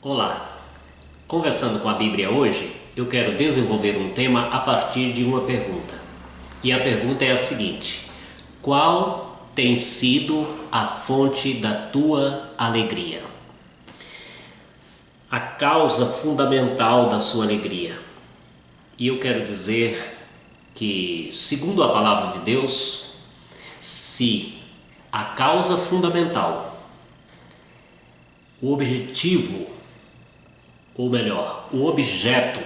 Olá! Conversando com a Bíblia hoje, eu quero desenvolver um tema a partir de uma pergunta. E a pergunta é a seguinte: qual tem sido a fonte da tua alegria? A causa fundamental da sua alegria. E eu quero dizer que, segundo a palavra de Deus, se a causa fundamental, o objetivo, ou melhor, o objeto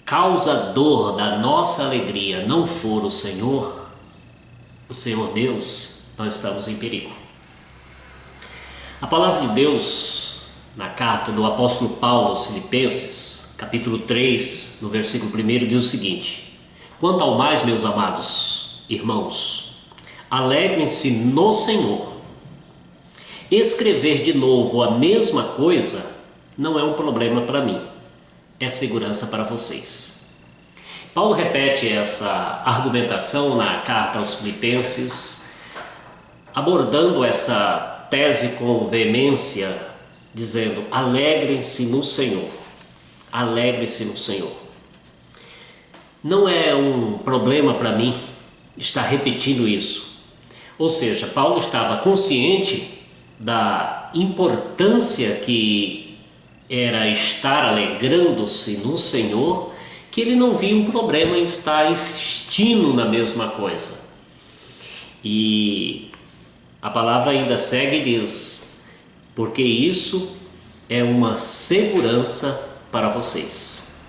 causador da nossa alegria não for o Senhor Deus, nós estamos em perigo. A palavra de Deus, na carta do apóstolo Paulo aos Filipenses, capítulo 3, no versículo 1, diz o seguinte: quanto ao mais, meus amados irmãos, alegrem-se no Senhor. Escrever de novo a mesma coisa não é um problema para mim, é segurança para vocês. Paulo repete essa argumentação na carta aos Filipenses, abordando essa tese com veemência, dizendo: alegrem-se no Senhor, alegre-se no Senhor. Não é um problema para mim estar repetindo isso. Ou seja, Paulo estava consciente da importância que era estar alegrando-se no Senhor, que ele não via um problema em estar insistindo na mesma coisa. E a palavra ainda segue e diz: porque isso é uma segurança para vocês.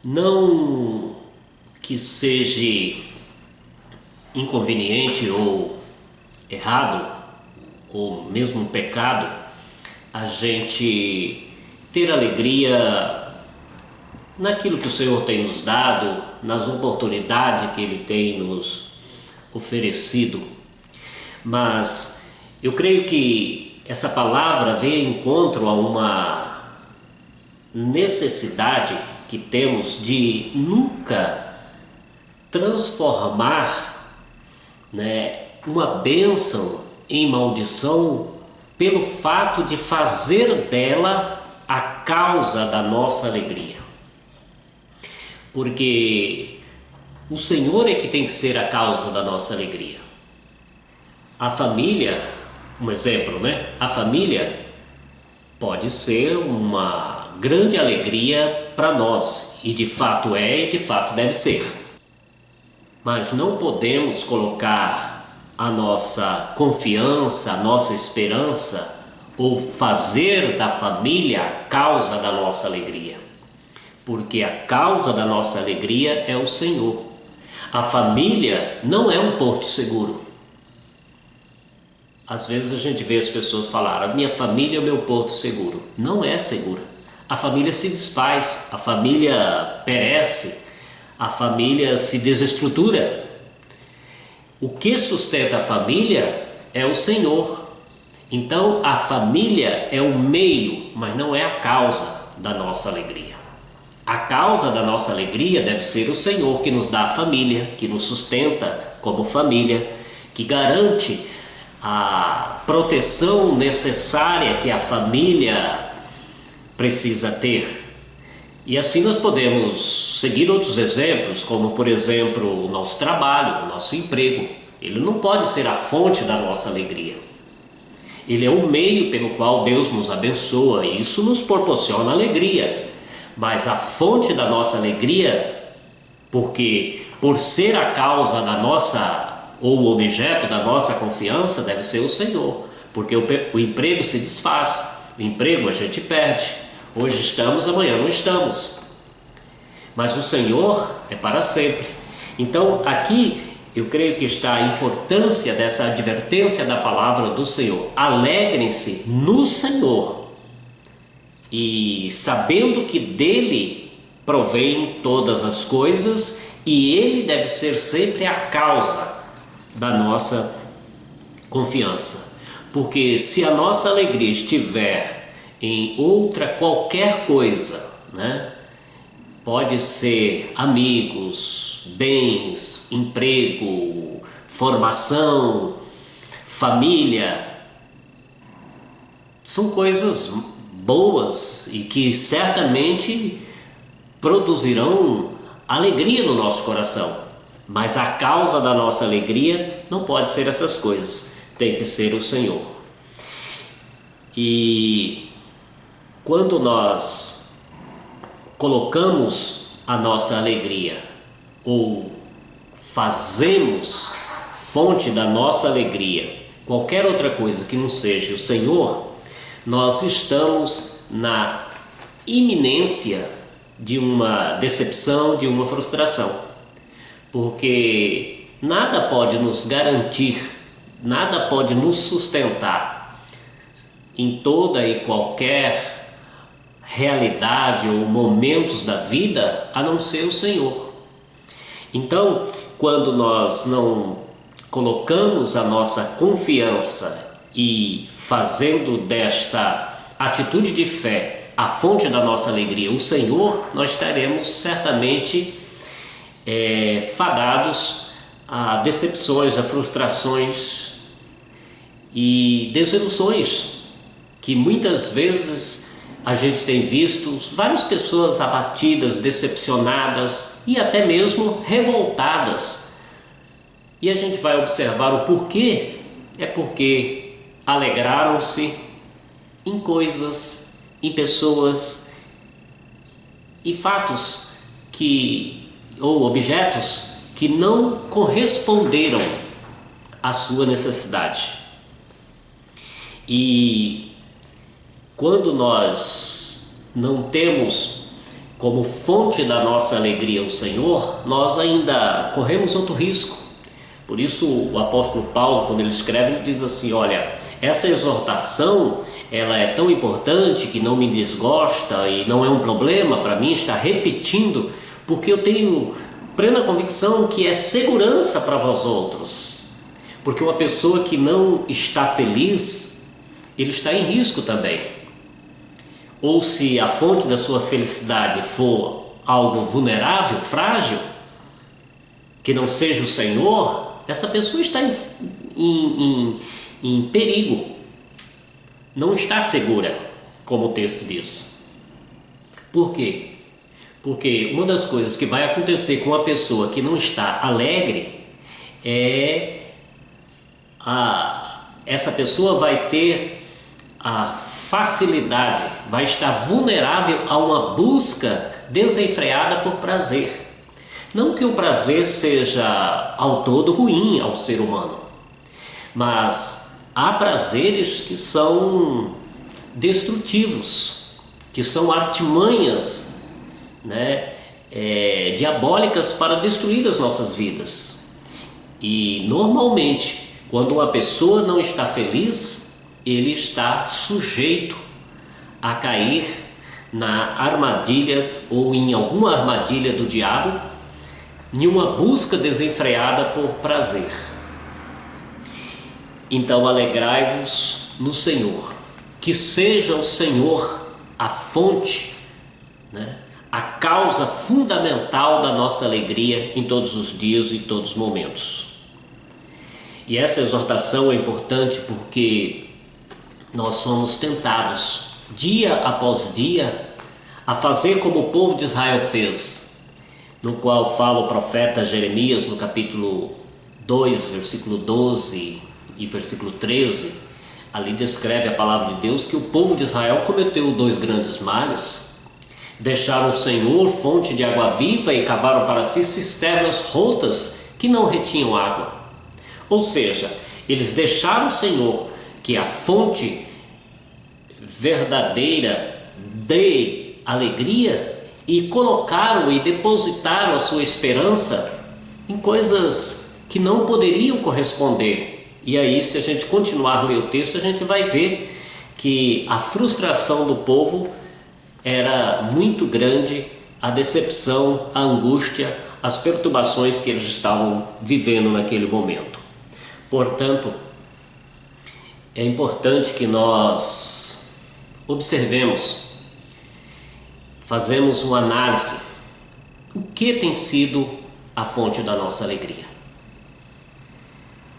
Não que seja inconveniente ou errado, ou mesmo um pecado, a gente ter alegria naquilo que o Senhor tem nos dado, nas oportunidades que Ele tem nos oferecido. Mas eu creio que essa palavra vem ao encontro a uma necessidade que temos de nunca transformar, uma bênção em maldição pelo fato de fazer dela a causa da nossa alegria. Porque o Senhor é que tem que ser a causa da nossa alegria. A família, um exemplo, A família pode ser uma grande alegria para nós, e de fato é, e de fato deve ser. Mas não podemos colocar a nossa confiança, a nossa esperança, ou fazer da família a causa da nossa alegria. Porque a causa da nossa alegria é o Senhor. A família não é um porto seguro. Às vezes a gente vê as pessoas falar: a minha família é o meu porto seguro. Não é segura. A família se desfaz, a família perece, a família se desestrutura. O que sustenta a família é o Senhor. Então a família é o meio, mas não é a causa da nossa alegria. A causa da nossa alegria deve ser o Senhor, que nos dá a família, que nos sustenta como família, que garante a proteção necessária que a família precisa ter. E assim nós podemos seguir outros exemplos, como por exemplo o nosso trabalho, o nosso emprego. Ele não pode ser a fonte da nossa alegria. Ele é o meio pelo qual Deus nos abençoa, e isso nos proporciona alegria. Mas a fonte da nossa alegria, porque por ser a causa da nossa, ou o objeto da nossa confiança, deve ser o Senhor. Porque o emprego se desfaz, o emprego a gente perde. Hoje estamos, amanhã não estamos. Mas o Senhor é para sempre. Então aqui eu creio que está a importância dessa advertência da palavra do Senhor. Alegrem-se no Senhor, e sabendo que dele provém todas as coisas, e ele deve ser sempre a causa da nossa confiança. Porque se a nossa alegria estiver em outra qualquer coisa, pode ser amigos, bens, emprego, formação, família, são coisas boas e que certamente produzirão alegria no nosso coração. Mas a causa da nossa alegria não pode ser essas coisas, tem que ser o Senhor. E quando nós colocamos a nossa alegria ou fazemos fonte da nossa alegria qualquer outra coisa que não seja o Senhor, nós estamos na iminência de uma decepção, de uma frustração, porque nada pode nos garantir, nada pode nos sustentar em toda e qualquer realidade ou momentos da vida a não ser o Senhor. Então, quando nós não colocamos a nossa confiança e fazendo desta atitude de fé a fonte da nossa alegria, o Senhor, nós estaremos certamente fadados a decepções, a frustrações e desilusões que muitas vezes a gente tem visto várias pessoas abatidas, decepcionadas e até mesmo revoltadas. E a gente vai observar o porquê. É porque alegraram-se em coisas, em pessoas e fatos ou objetos que não corresponderam à sua necessidade. E quando nós não temos como fonte da nossa alegria o Senhor, nós ainda corremos outro risco. Por isso o apóstolo Paulo, quando ele escreve, ele diz assim: olha, essa exortação ela é tão importante que não me desgosta e não é um problema para mim estar repetindo, porque eu tenho plena convicção que é segurança para vós outros. Porque uma pessoa que não está feliz, ele está em risco também. Ou se a fonte da sua felicidade for algo vulnerável, frágil, que não seja o Senhor, essa pessoa está em perigo, não está segura, como o texto diz. Por quê? Porque uma das coisas que vai acontecer com uma pessoa que não está alegre essa pessoa vai ter a facilidade, vai estar vulnerável a uma busca desenfreada por prazer. Não que o prazer seja ao todo ruim ao ser humano, mas há prazeres que são destrutivos, que são artimanhas, diabólicas para destruir as nossas vidas. E normalmente, quando uma pessoa não está feliz, ele está sujeito a cair na armadilhas ou em alguma armadilha do diabo, em uma busca desenfreada por prazer. Então alegrai-vos no Senhor, que seja o Senhor a fonte, a causa fundamental da nossa alegria em todos os dias e em todos os momentos. E essa exortação é importante porque nós somos tentados dia após dia a fazer como o povo de Israel fez, no qual fala o profeta Jeremias no capítulo 2, versículo 12 e versículo 13. Ali descreve a palavra de Deus que o povo de Israel cometeu 2 grandes males. Deixaram o Senhor, fonte de água viva, e cavaram para si cisternas rotas que não retinham água. Ou seja, eles deixaram o Senhor, que é a fonte verdadeira de alegria, e colocaram e depositaram a sua esperança em coisas que não poderiam corresponder. E aí, se a gente continuar a ler o texto, a gente vai ver que a frustração do povo era muito grande, a decepção, a angústia, as perturbações que eles estavam vivendo naquele momento. Portanto, é importante que nós observemos, fazemos uma análise, o que tem sido a fonte da nossa alegria?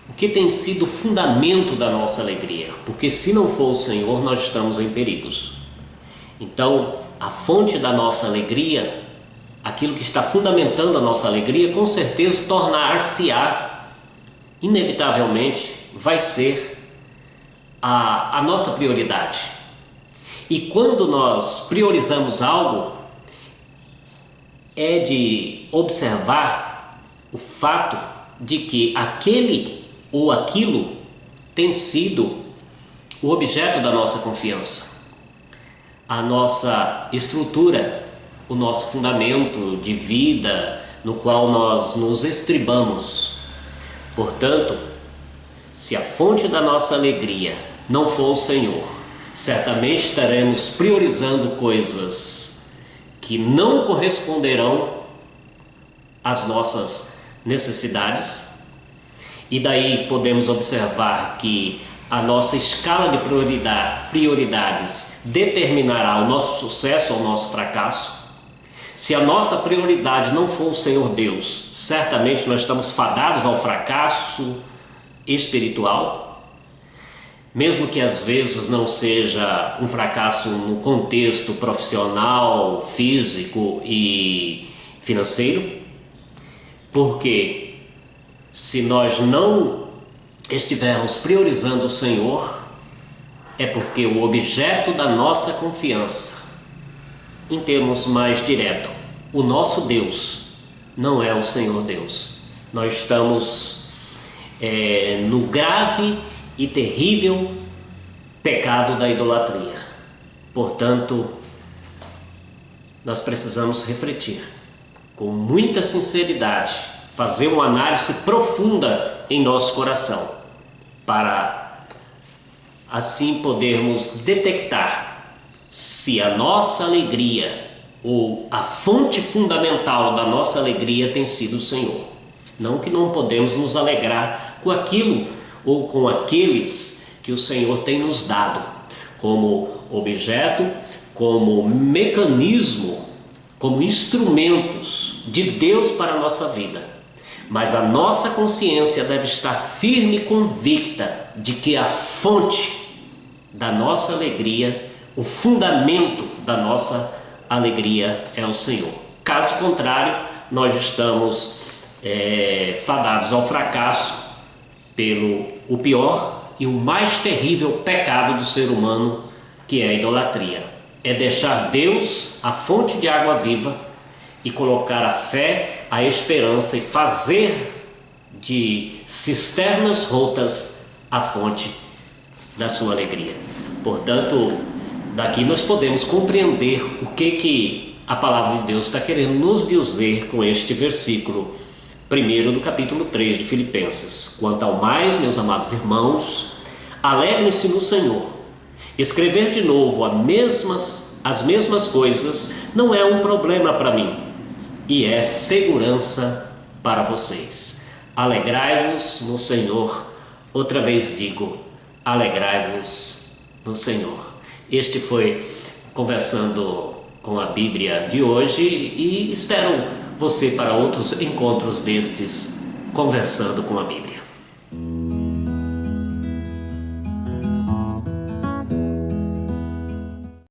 O o que tem sido o fundamento da nossa alegria, porque se não for o Senhor, nós estamos em perigos. Então, a fonte da nossa alegria, aquilo que está fundamentando a nossa alegria, com certeza tornar-se-á, inevitavelmente, vai ser a nossa prioridade. E quando nós priorizamos algo, é de observar o fato de que aquele ou aquilo tem sido o objeto da nossa confiança, a nossa estrutura, o nosso fundamento de vida no qual nós nos estribamos. Portanto, se a fonte da nossa alegria não for o Senhor, certamente estaremos priorizando coisas que não corresponderão às nossas necessidades, e daí podemos observar que a nossa escala de prioridades determinará o nosso sucesso ou o nosso fracasso. Se a nossa prioridade não for o Senhor Deus, certamente nós estamos fadados ao fracasso espiritual, mesmo que às vezes não seja um fracasso no contexto profissional, físico e financeiro, porque se nós não estivermos priorizando o Senhor, é porque o objeto da nossa confiança, em termos mais direto, o nosso Deus não é o Senhor Deus. Nós estamos no grave e terrível pecado da idolatria. Portanto, nós precisamos refletir com muita sinceridade, fazer uma análise profunda em nosso coração, para assim podermos detectar se a nossa alegria ou a fonte fundamental da nossa alegria tem sido o Senhor. Não que não podemos nos alegrar com aquilo ou com aqueles que o Senhor tem nos dado como objeto, como mecanismo, como instrumentos de Deus para a nossa vida. Mas a nossa consciência deve estar firme e convicta de que a fonte da nossa alegria, o fundamento da nossa alegria é o Senhor. Caso contrário, nós estamos fadados ao fracasso pelo o pior e o mais terrível pecado do ser humano, que é a idolatria. É deixar Deus, a fonte de água viva, e colocar a fé, a esperança e fazer de cisternas rotas a fonte da sua alegria. Portanto, daqui nós podemos compreender o que a palavra de Deus está querendo nos dizer com este versículo 1 do capítulo 3 de Filipenses. Quanto ao mais, meus amados irmãos, alegrem-se no Senhor. Escrever de novo as mesmas coisas não é um problema para mim, e é segurança para vocês. Alegrai-vos no Senhor. Outra vez digo, alegrai-vos no Senhor. Este foi Conversando com a Bíblia de hoje, e espero você para outros encontros destes Conversando com a Bíblia.